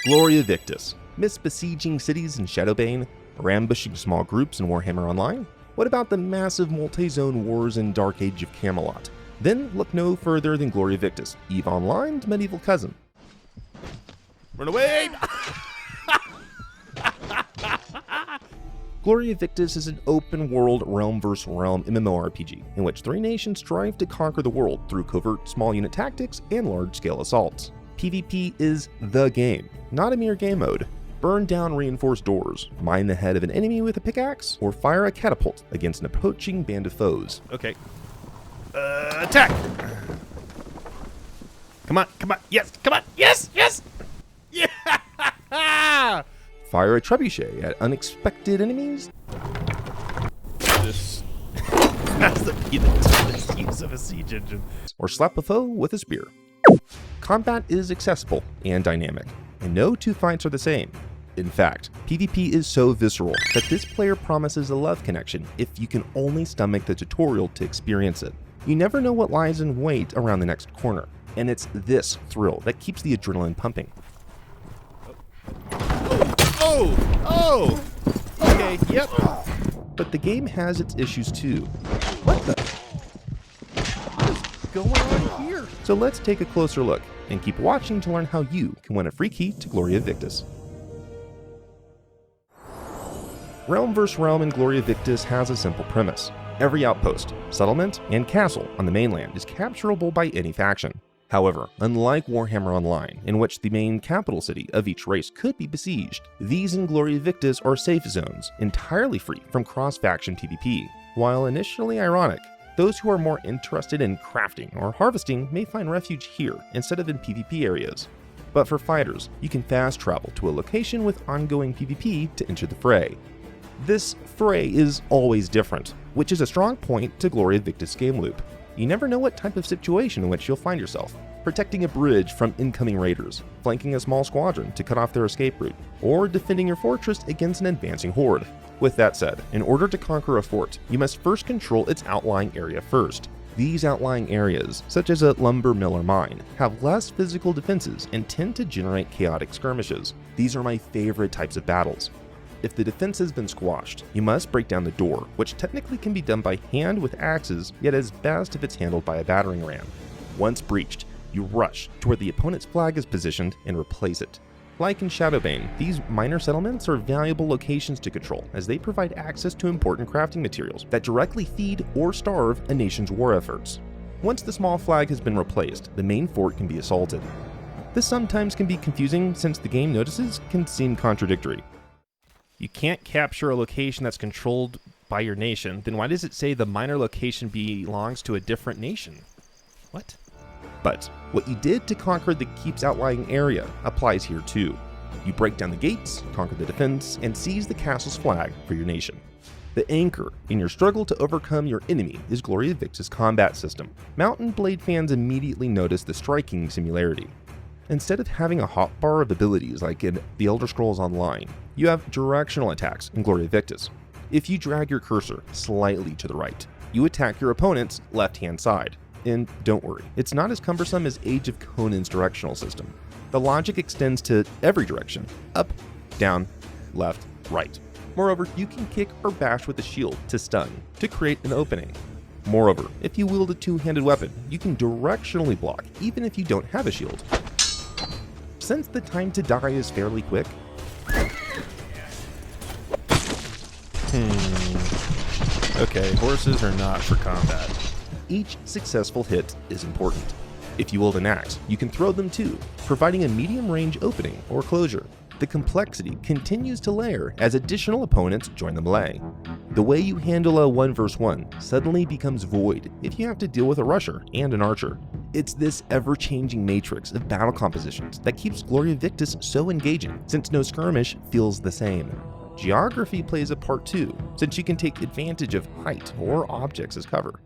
Gloria Victis. Miss besieging cities in Shadowbane, or ambushing small groups in Warhammer Online? What about the massive multi-zone wars in Dark Age of Camelot? Then look no further than Gloria Victis, EVE Online's medieval cousin. Run away! Gloria Victis is an open-world realm vs. realm MMORPG in which three nations strive to conquer the world through covert small-unit tactics and large-scale assaults. PvP is the game, not a mere game mode. Burn down reinforced doors, mine the head of an enemy with a pickaxe, or fire a catapult against an approaching band of foes. Okay. Attack! Come on, yes, come on, yes! Yeah! Fire a trebuchet at unexpected enemies. This has to be the toughest use of a siege engine. Or slap a foe with a spear. Combat is accessible and dynamic, and no two fights are the same. In fact, PvP is so visceral that this player promises a love connection if you can only stomach the tutorial to experience it. You never know what lies in wait around the next corner, and it's this thrill that keeps the adrenaline pumping. Oh! Okay, yep. But the game has its issues too. What is going on here? So let's take a closer look, and keep watching to learn how you can win a free key to Gloria Victis. Realm vs. Realm in Gloria Victis has a simple premise. Every outpost, settlement, and castle on the mainland is capturable by any faction. However, unlike Warhammer Online, in which the main capital city of each race could be besieged, these in Gloria Victis are safe zones, entirely free from cross-faction PvP. While initially ironic, those who are more interested in crafting or harvesting may find refuge here instead of in PvP areas. But for fighters, you can fast travel to a location with ongoing PvP to enter the fray. This fray is always different, which is a strong point to Gloria Victis' game loop. You never know what type of situation in which you'll find yourself. Protecting a bridge from incoming raiders, flanking a small squadron to cut off their escape route, or defending your fortress against an advancing horde. With that said, in order to conquer a fort, you must first control its outlying area first. These outlying areas, such as a lumber mill or mine, have less physical defenses and tend to generate chaotic skirmishes. These are my favorite types of battles. If the defense has been squashed, you must break down the door, which technically can be done by hand with axes, yet is best if it's handled by a battering ram. Once breached, you rush to where the opponent's flag is positioned and replace it. Like in Shadowbane, these minor settlements are valuable locations to control as they provide access to important crafting materials that directly feed or starve a nation's war efforts. Once the small flag has been replaced, the main fort can be assaulted. This sometimes can be confusing since the game notices can seem contradictory. You can't capture a location that's controlled by your nation, then why does it say the minor location belongs to a different nation? What? But what you did to conquer the keep's outlying area applies here too. You break down the gates, conquer the defense, and seize the castle's flag for your nation. The anchor in your struggle to overcome your enemy is Gloria Victis' combat system. Mountain Blade fans immediately notice the striking similarity. Instead of having a hotbar of abilities like in The Elder Scrolls Online, you have directional attacks in Gloria Victis. If you drag your cursor slightly to the right, you attack your opponent's left-hand side. And don't worry, it's not as cumbersome as Age of Conan's directional system. The logic extends to every direction: up, down, left, right. Moreover, you can kick or bash with a shield to stun, to create an opening. Moreover, if you wield a two-handed weapon, you can directionally block even if you don't have a shield. Since the time to die is fairly quick, Okay, horses are not for combat. Each successful hit is important. If you wield an axe, you can throw them too, providing a medium-range opening or closure. The complexity continues to layer as additional opponents join the melee. The way you handle a 1 vs 1 suddenly becomes void if you have to deal with a rusher and an archer. It's this ever-changing matrix of battle compositions that keeps Gloria Victis so engaging, since no skirmish feels the same. Geography plays a part too, since you can take advantage of height or objects as cover.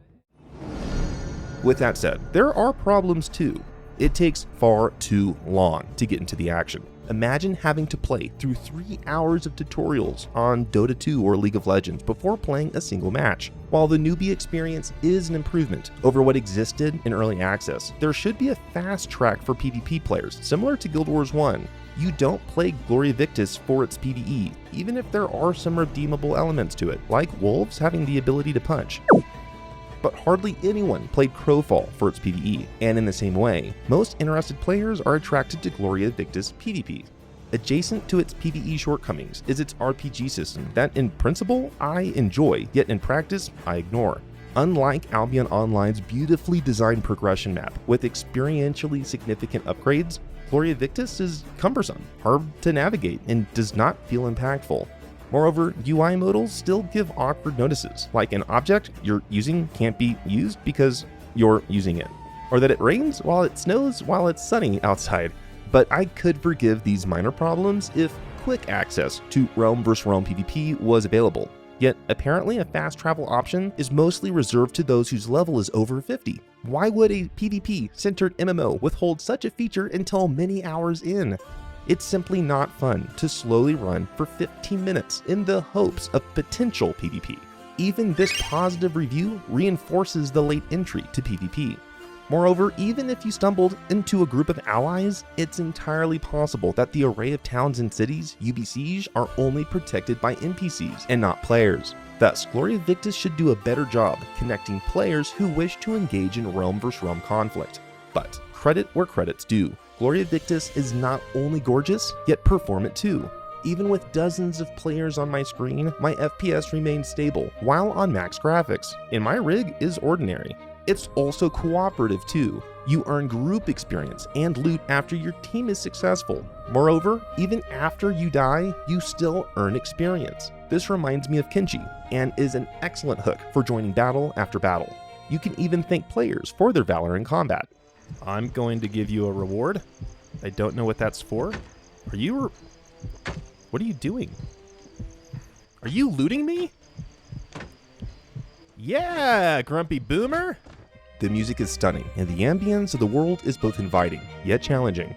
With that said, there are problems too. It takes far too long to get into the action. Imagine having to play through 3 hours of tutorials on Dota 2 or League of Legends before playing a single match. While the newbie experience is an improvement over what existed in early access, there should be a fast track for PvP players, similar to Guild Wars 1. You don't play Gloria Victis for its PvE, even if there are some redeemable elements to it, like wolves having the ability to punch. But hardly anyone played Crowfall for its PvE, and in the same way, most interested players are attracted to Gloria Victis PvP. Adjacent to its PvE shortcomings is its RPG system that in principle I enjoy, yet in practice I ignore. Unlike Albion Online's beautifully designed progression map with experientially significant upgrades, Gloria Victis is cumbersome, hard to navigate, and does not feel impactful. Moreover, UI modals still give awkward notices, like an object you're using can't be used because you're using it, or that it rains while it snows while it's sunny outside. But I could forgive these minor problems if quick access to Realm vs. Realm PvP was available. Yet apparently a fast travel option is mostly reserved to those whose level is over 50. Why would a PvP-centered MMO withhold such a feature until many hours in? It's simply not fun to slowly run for 15 minutes in the hopes of potential PvP. Even this positive review reinforces the late entry to PvP. Moreover, even if you stumbled into a group of allies, it's entirely possible that the array of towns and cities you besiege are only protected by NPCs and not players. Thus, Gloria Victis should do a better job connecting players who wish to engage in Realm vs. Realm conflict. But credit where credit's due. Gloria Victis is not only gorgeous, yet performant too. Even with dozens of players on my screen, my FPS remains stable while on max graphics, and my rig is ordinary. It's also cooperative too. You earn group experience and loot after your team is successful. Moreover, even after you die, you still earn experience. This reminds me of Kenshi, and is an excellent hook for joining battle after battle. You can even thank players for their valor in combat. I'm going to give you a reward. I don't know what that's for. What are you doing? Are you looting me? Yeah, grumpy boomer! The music is stunning, and the ambience of the world is both inviting, yet challenging.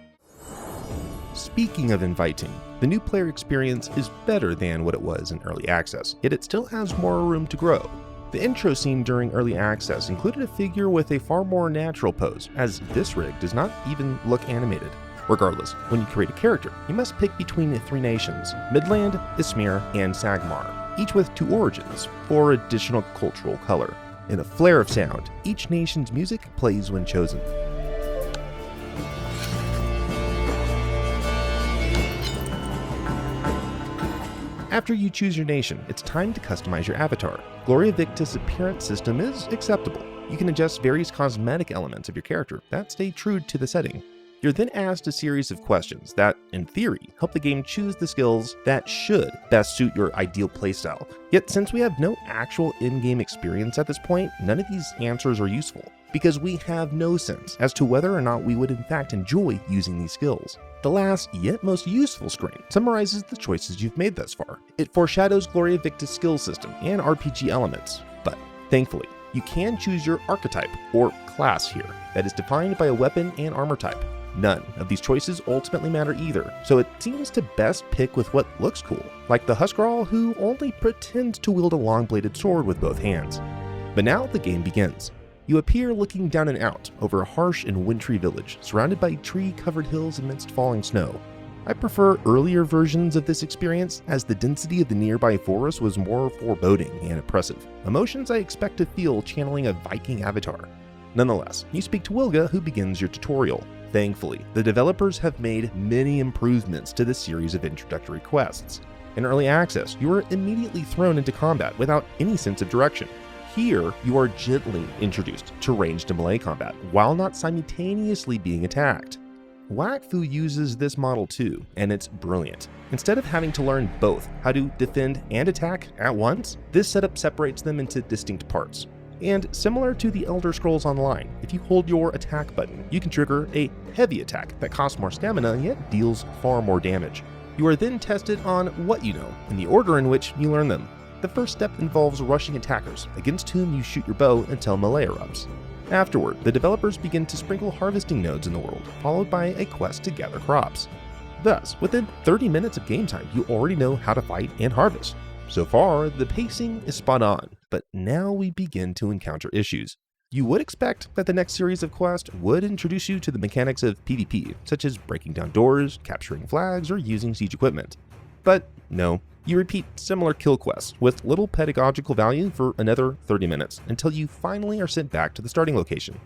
Speaking of inviting, the new player experience is better than what it was in early access, yet it still has more room to grow. The intro scene during early access included a figure with a far more natural pose, as this rig does not even look animated. Regardless, when you create a character, you must pick between 3 nations, Midland, Ismir, and Sagmar, each with 2 origins, for additional cultural color. In a flare of sound, each nation's music plays when chosen. After you choose your nation, it's time to customize your avatar. Gloria Victis' appearance system is acceptable. You can adjust various cosmetic elements of your character that stay true to the setting. You're then asked a series of questions that, in theory, help the game choose the skills that should best suit your ideal playstyle. Yet since we have no actual in-game experience at this point, none of these answers are useful, because we have no sense as to whether or not we would in fact enjoy using these skills. The last, yet most useful screen summarizes the choices you've made thus far. It foreshadows Gloria Victis' skill system and RPG elements, but thankfully, you can choose your archetype, or class here, that is defined by a weapon and armor type. None of these choices ultimately matter either, so it seems to best pick with what looks cool, like the Huskarl who only pretends to wield a long-bladed sword with both hands. But now the game begins. You appear looking down and out over a harsh and wintry village, surrounded by tree-covered hills amidst falling snow. I prefer earlier versions of this experience, as the density of the nearby forest was more foreboding and oppressive, emotions I expect to feel channeling a Viking avatar. Nonetheless, you speak to Wilga, who begins your tutorial. Thankfully, the developers have made many improvements to this series of introductory quests. In early access, you are immediately thrown into combat without any sense of direction. Here, you are gently introduced to ranged and melee combat, while not simultaneously being attacked. Wakfu uses this model too, and it's brilliant. Instead of having to learn both how to defend and attack at once, this setup separates them into distinct parts. And similar to the Elder Scrolls Online, if you hold your attack button, you can trigger a heavy attack that costs more stamina yet deals far more damage. You are then tested on what you know, and the order in which you learn them. The first step involves rushing attackers, against whom you shoot your bow until melee erupts. Afterward, the developers begin to sprinkle harvesting nodes in the world, followed by a quest to gather crops. Thus, within 30 minutes of game time, you already know how to fight and harvest. So far, the pacing is spot on, but now we begin to encounter issues. You would expect that the next series of quests would introduce you to the mechanics of PvP, such as breaking down doors, capturing flags, or using siege equipment. But no, you repeat similar kill quests with little pedagogical value for another 30 minutes until you finally are sent back to the starting location.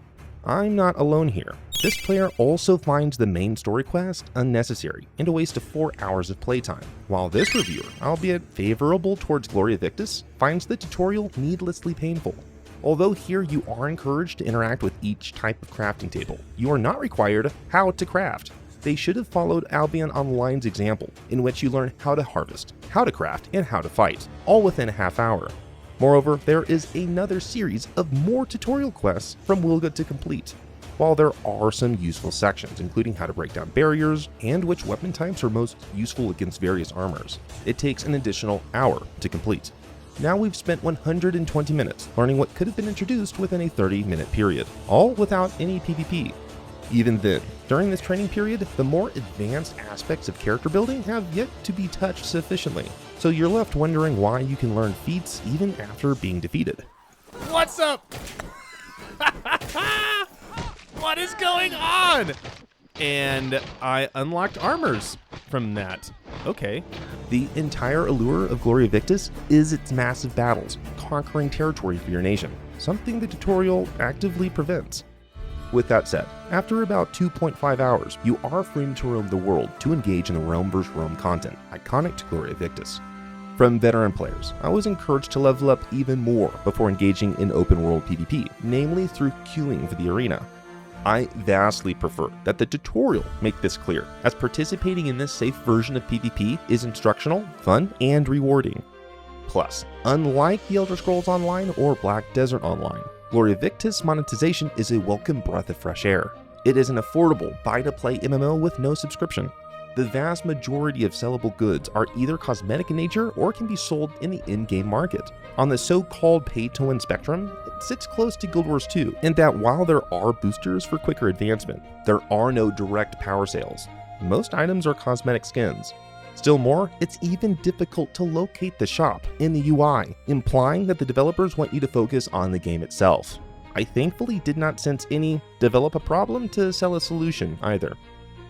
I'm not alone here. This player also finds the main story quest unnecessary and a waste of 4 hours of playtime, while this reviewer, albeit favorable towards Gloria Victis, finds the tutorial needlessly painful. Although here you are encouraged to interact with each type of crafting table, you are not required how to craft. They should have followed Albion Online's example, in which you learn how to harvest, how to craft, and how to fight, all within a half hour. Moreover, there is another series of more tutorial quests from Wilga to complete. While there are some useful sections, including how to break down barriers and which weapon types are most useful against various armors, it takes an additional hour to complete. Now we've spent 120 minutes learning what could have been introduced within a 30-minute period, all without any PvP. Even then, during this training period, the more advanced aspects of character building have yet to be touched sufficiently, so you're left wondering why you can learn feats even after being defeated. What's up? What is going on? And I unlocked armors from that. Okay. The entire allure of Gloria Victis is its massive battles, conquering territory for your nation, something the tutorial actively prevents. With that said, after about 2.5 hours, you are free to roam the world to engage in the Realm vs. Realm content, iconic to Gloria Victis. From veteran players, I was encouraged to level up even more before engaging in open world PvP, namely through queuing for the arena. I vastly prefer that the tutorial make this clear, as participating in this safe version of PvP is instructional, fun, and rewarding. Plus, unlike the Elder Scrolls Online or Black Desert Online, Gloria Victis monetization is a welcome breath of fresh air. It is an affordable buy-to-play MMO with no subscription. The vast majority of sellable goods are either cosmetic in nature or can be sold in the in-game market. On the so-called pay-to-win spectrum, it sits close to Guild Wars 2, in that while there are boosters for quicker advancement, there are no direct power sales. Most items are cosmetic skins. Still more, it's even difficult to locate the shop in the UI, implying that the developers want you to focus on the game itself. I thankfully did not sense any develop a problem to sell a solution either.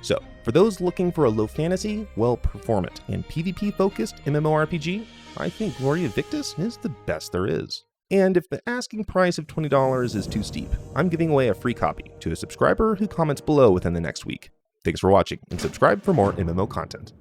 So, for those looking for a low fantasy, well-performant, and PvP-focused MMORPG, I think Gloria Victis is the best there is. And if the asking price of $20 is too steep, I'm giving away a free copy to a subscriber who comments below within the next week. Thanks for watching, and subscribe for more MMO content.